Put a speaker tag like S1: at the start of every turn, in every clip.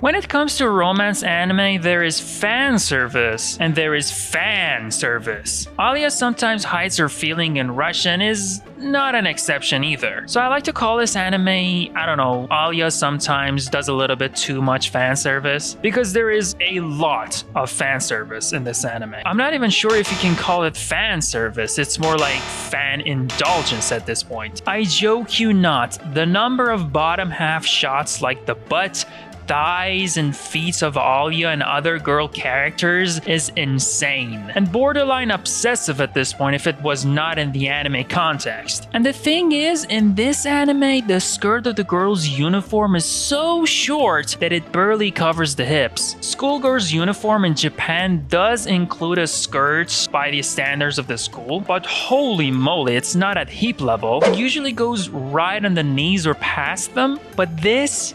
S1: When it comes to romance anime, there is fan service and there is fan service. Alya sometimes hides her feeling in Russian is not an exception either. So I like to call this anime, I don't know, Alya sometimes does a little bit too much fan service because there is a lot of fan service in this anime. I'm not even sure if you can call it fan service, it's more like fan indulgence at this point. I joke you not, the number of bottom half shots like the butt, thighs and feet of Alya and other girl characters is insane and borderline obsessive at this point if it was not in the anime context. And the thing is, in this anime, the skirt of the girl's uniform is so short that it barely covers the hips. Schoolgirl's uniform in Japan does include a skirt by the standards of the school, but holy moly, it's not at hip level. It usually goes right on the knees or past them, but this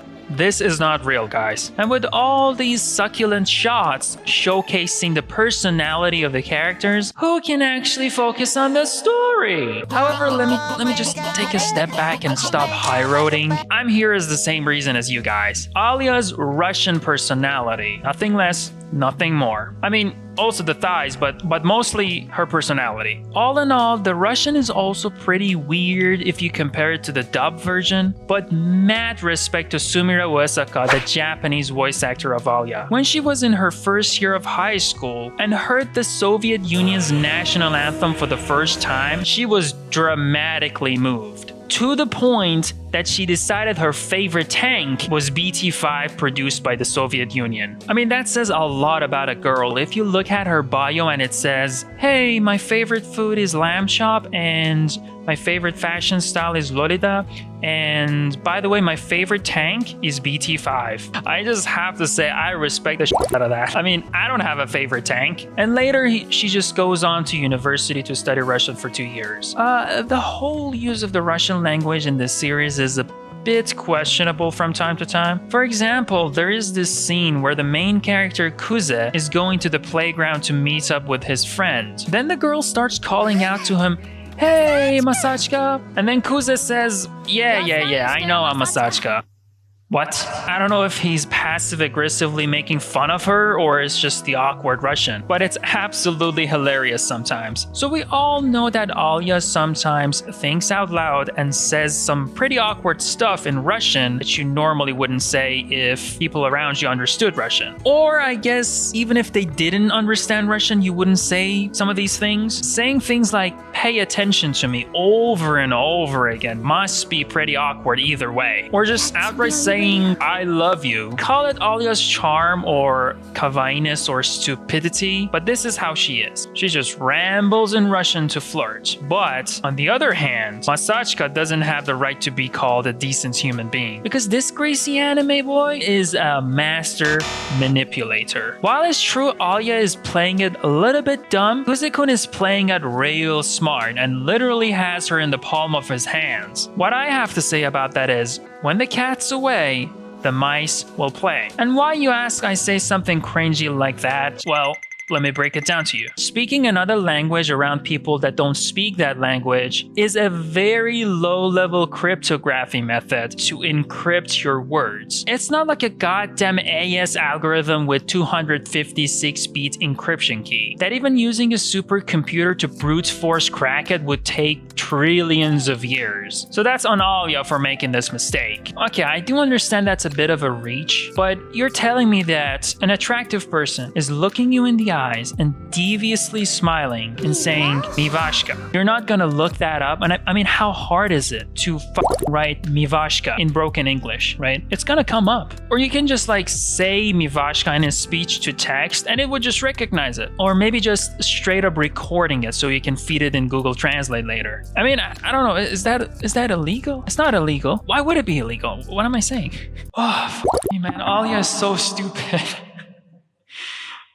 S1: is not real, guys. And with all these succulent shots showcasing the personality of the characters, who can actually focus on the story? However, let me just take a step back and stop high-roading. I'm here as the same reason as you guys. Alya's Russian personality. Nothing less, nothing more. I mean, also the thighs, but mostly her personality. All in all, the Russian is also pretty weird if you compare it to the dub version, but mad respect to Sumire Uesaka, the Japanese voice actor of Alya. When she was in her first year of high school and heard the Soviet Union's national anthem for the first time, she was dramatically moved. To the point that she decided her favorite tank was BT-5 produced by the Soviet Union. I mean, that says a lot about a girl. If you look at her bio and it says, hey, my favorite food is lamb chop and my favorite fashion style is Lolita, and by the way, my favorite tank is BT-5. I just have to say, I respect the shit out of that. I mean, I don't have a favorite tank. And later, she just goes on to university to study Russian for 2 years. The whole use of the Russian language in this series is a bit questionable from time to time. For example, there is this scene where the main character Kuze is going to the playground to meet up with his friend. Then the girl starts calling out to him, hey, Masachika. And then Kuze says, yeah, I know I'm Masachika. What? I don't know if he's passive-aggressively making fun of her or it's just the awkward Russian, but it's absolutely hilarious sometimes. So we all know that Alya sometimes thinks out loud and says some pretty awkward stuff in Russian that you normally wouldn't say if people around you understood Russian. Or I guess even if they didn't understand Russian, you wouldn't say some of these things. Saying things like, pay attention to me over and over again must be pretty awkward either way. Or just outright saying, I love you. Call it Alya's charm or kawaiiness or stupidity, but this is how she is. She just rambles in Russian to flirt. But on the other hand, Masachika doesn't have the right to be called a decent human being because this Gracie anime boy is a master manipulator. While it's true Alya is playing it a little bit dumb, Kuze-kun is playing it real smart and literally has her in the palm of his hands. What I have to say about that is, when the cat's away, the mice will play. And why, you ask, I say something cringy like that? Well, let me break it down to you. Speaking another language around people that don't speak that language is a very low-level cryptography method to encrypt your words. It's not like a goddamn AES algorithm with 256-bit encryption key that even using a supercomputer to brute force crack it would take trillions of years. So that's on Alya for making this mistake. Okay, I do understand that's a bit of a reach, but you're telling me that an attractive person is looking you in the eyes and deviously smiling and saying Mivashka. You're not gonna look that up, and I mean, how hard is it to write Mivashka in broken English, right? It's gonna come up. Or you can just like say Mivashka in a speech to text and it would just recognize it. Or maybe just straight up recording it so you can feed it in Google Translate later. I mean, I don't know, is that illegal? It's not illegal. Why would it be illegal? What am I saying? Oh, me, man, Alya is so stupid.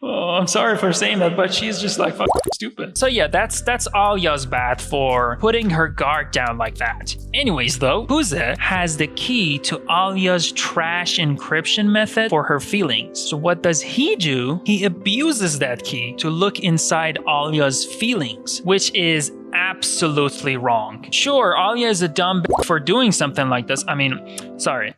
S1: Oh, I'm sorry for saying that, but she's just like stupid. So yeah, that's Alya's bad for putting her guard down like that. Anyways though, Kuze has the key to Alya's trash encryption method for her feelings. So what does he do? He abuses that key to look inside Alya's feelings, which is absolutely wrong. Sure, Alya is a dumb bitch for doing something like this. I mean, sorry.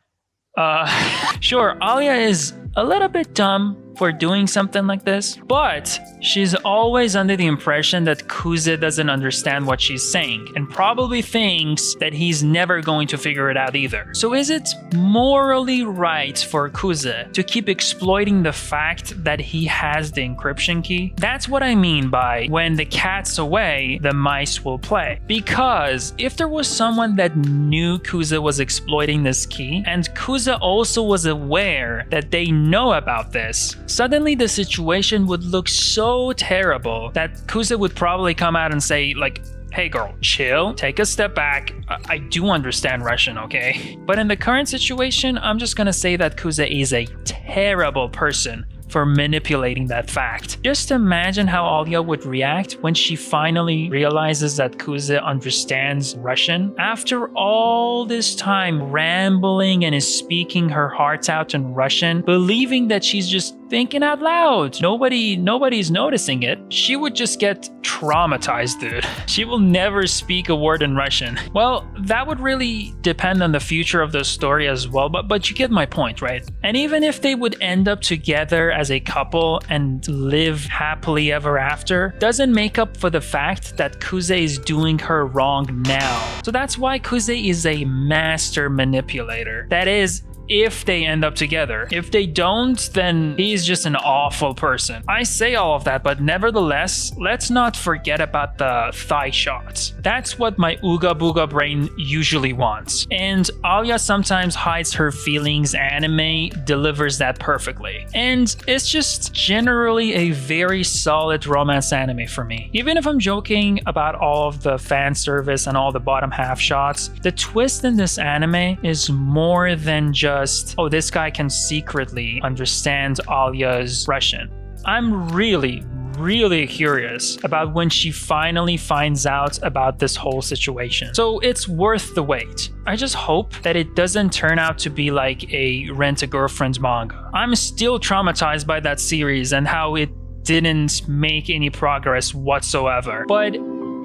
S1: Sure, Alya is a little bit dumb for doing something like this, but she's always under the impression that Kuze doesn't understand what she's saying and probably thinks that he's never going to figure it out either. So is it morally right for Kuze to keep exploiting the fact that he has the encryption key? That's what I mean by when the cat's away, the mice will play. Because if there was someone that knew Kuze was exploiting this key and Kuze also was aware that they know about this, suddenly the situation would look so terrible that Kuze would probably come out and say like, hey girl, chill, take a step back. I do understand Russian, okay? But in the current situation, I'm just gonna say that Kuze is a terrible person for manipulating that fact. Just imagine how Alya would react when she finally realizes that Kuze understands Russian. After all this time rambling and is speaking her heart out in Russian, believing that she's just thinking out loud. Nobody's noticing it. She would just get traumatized, dude. She will never speak a word in Russian. Well, that would really depend on the future of the story as well, but you get my point, right? And even if they would end up together as a couple and live happily ever after, doesn't make up for the fact that Kuze is doing her wrong now. So that's why Kuze is a master manipulator. That is, if they end up together. If they don't, then he's just an awful person. I say all of that, but nevertheless, let's not forget about the thigh shots. That's what my Ooga Booga brain usually wants. And Alya Sometimes Hides Her Feelings anime delivers that perfectly. And it's just generally a very solid romance anime for me. Even if I'm joking about all of the fan service and all the bottom half shots, the twist in this anime is more than just, oh, this guy can secretly understand Alya's Russian. I'm really curious about when she finally finds out about this whole situation. So it's worth the wait. I just hope that it doesn't turn out to be like a Rent-a-Girlfriend manga. I'm still traumatized by that series and how it didn't make any progress whatsoever. But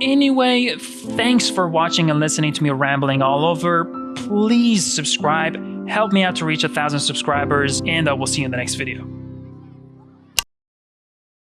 S1: anyway, thanks for watching and listening to me rambling all over. Please subscribe. Help me out to reach 1,000 subscribers, and I will see you in the next video.